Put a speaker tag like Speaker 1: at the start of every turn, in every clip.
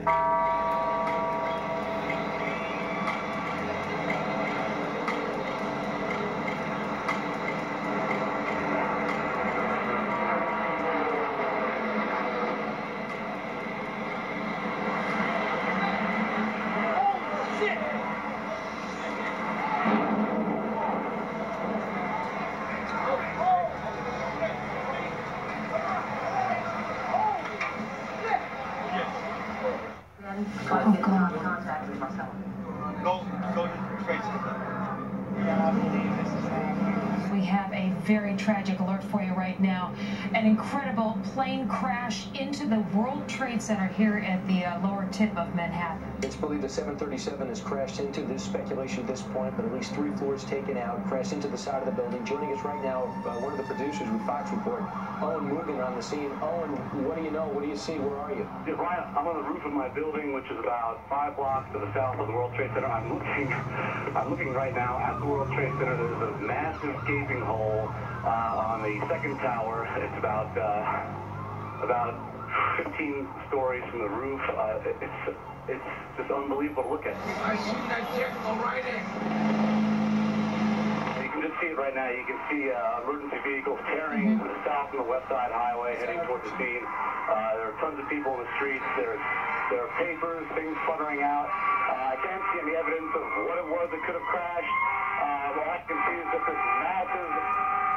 Speaker 1: We have a very tragic alert for you right now. An incredible plane crash into the World Trade Center here at the lower tip of Manhattan.
Speaker 2: It's believed the 737 has crashed into this speculation at this point, but at least 3 floors taken out, crashed into the side of the building. Joining us right now, one of the producers with Fox Report, Owen Mugen, on the scene. Owen, what do you know? What do you see? Where are you?
Speaker 3: Yeah, Ryan, I'm on the roof of my building, which is about 5 blocks to the south of the World Trade Center. I'm looking right now at the World Trade Center. There's a massive gaping hole on the second tower. It's about 15 stories from the roof. It's just unbelievable to look at.
Speaker 4: I see that jet go right in.
Speaker 3: You can just see it right now. You can see emergency vehicles tearing to the south and the west side highway heading toward the scene. There are tons of people in the streets. There are papers, things fluttering out. I can't see any evidence of what it was that could have crashed. All I can see is that this massive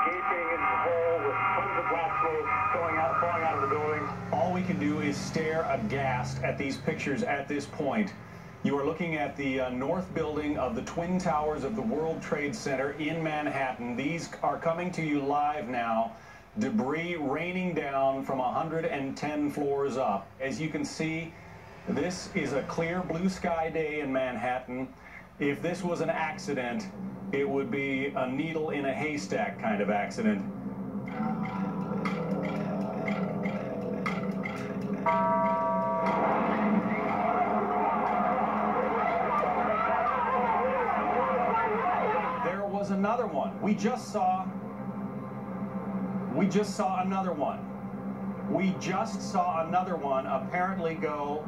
Speaker 3: gaping hole with tons of black smoke falling out of the building.
Speaker 5: All we can do is stare aghast at these pictures at this point. You are looking at the north building of the Twin Towers of the World Trade Center in Manhattan. These are coming to you live now. Debris raining down from 110 floors up. As you can see, this is a clear blue sky day in Manhattan. If this was an accident, it would be a needle in a haystack kind of accident. There was another one. We just saw another one. We just saw another one apparently go.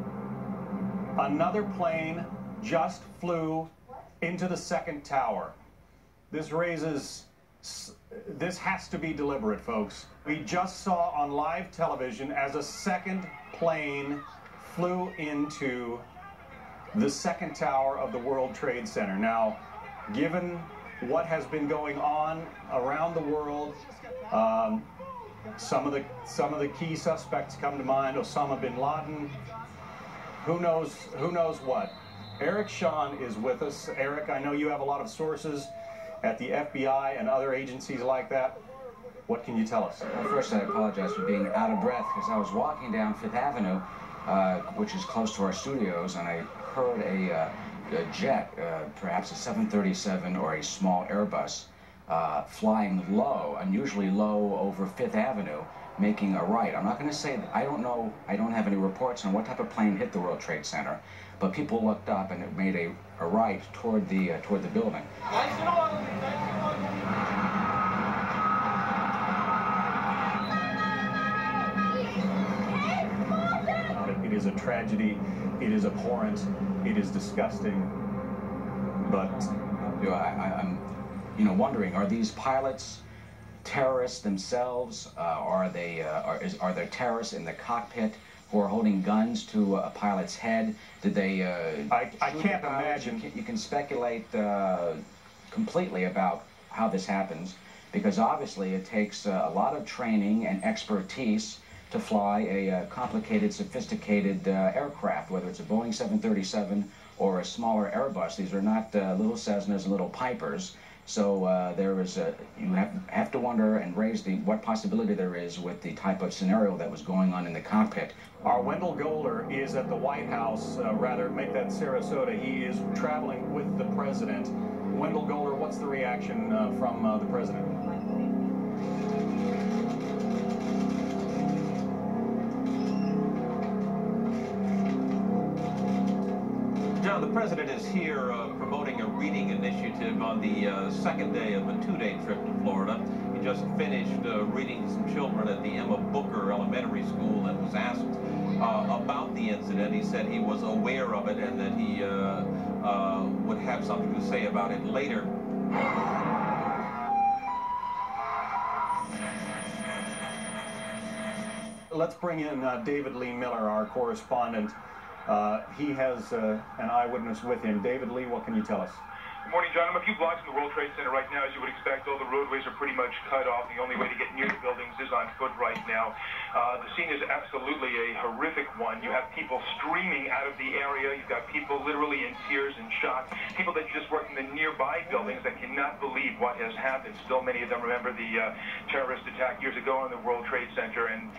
Speaker 5: Another plane just flew into the second tower. This has to be deliberate, folks. We just saw on live television as a second plane flew into the second tower of the World Trade Center. Now, given what has been going on around the world, some of the key suspects come to mind. Osama bin Laden. Who knows what? Eric Shawn is with us. Eric, I know you have a lot of sources at the FBI and other agencies like that. What can you tell us?
Speaker 6: Well, first, I apologize for being out of breath because I was walking down Fifth Avenue, which is close to our studios, and I heard a jet, perhaps a 737 or a small Airbus, flying low, unusually low over Fifth Avenue, making a right. I'm not going to say, I don't know, I don't have any reports on what type of plane hit the World Trade Center, but people looked up and it made a right toward the building.
Speaker 5: It is a tragedy, it is abhorrent, it is disgusting, but
Speaker 6: I'm wondering, are these pilots terrorists themselves? Are there terrorists in the cockpit who are holding guns to a pilot's head? Did they?
Speaker 5: I can't imagine.
Speaker 6: You can speculate completely about how this happens, because obviously it takes a lot of training and expertise to fly a complicated, sophisticated aircraft, whether it's a Boeing 737 or a smaller Airbus. These are not little Cessnas and little Pipers. So you have to wonder and raise what possibility there is with the type of scenario that was going on in the cockpit.
Speaker 5: Our Wendell Golder is at the White House, rather make that Sarasota. He is traveling with the president. Wendell Golder, what's the reaction from the president?
Speaker 7: John, the president is here promoting a reading initiative on the second day of a two-day trip to Florida. He just finished reading to some children at the Emma Booker Elementary School and was asked about the incident. He said he was aware of it and that he would have something to say about it later.
Speaker 5: Let's bring in David Lee Miller, our correspondent. He has an eyewitness with him. David Lee, what can you tell us?
Speaker 8: Good morning, John. I'm a few blocks from the World Trade Center right now. As you would expect, all the roadways are pretty much cut off. The only way to get near the buildings is on foot right now. The scene is absolutely a horrific one. You have people streaming out of the area. You've got people literally in tears and shock. People that just work in the nearby buildings that cannot believe what has happened. Still, many of them remember the terrorist attack years ago on the World Trade Center, and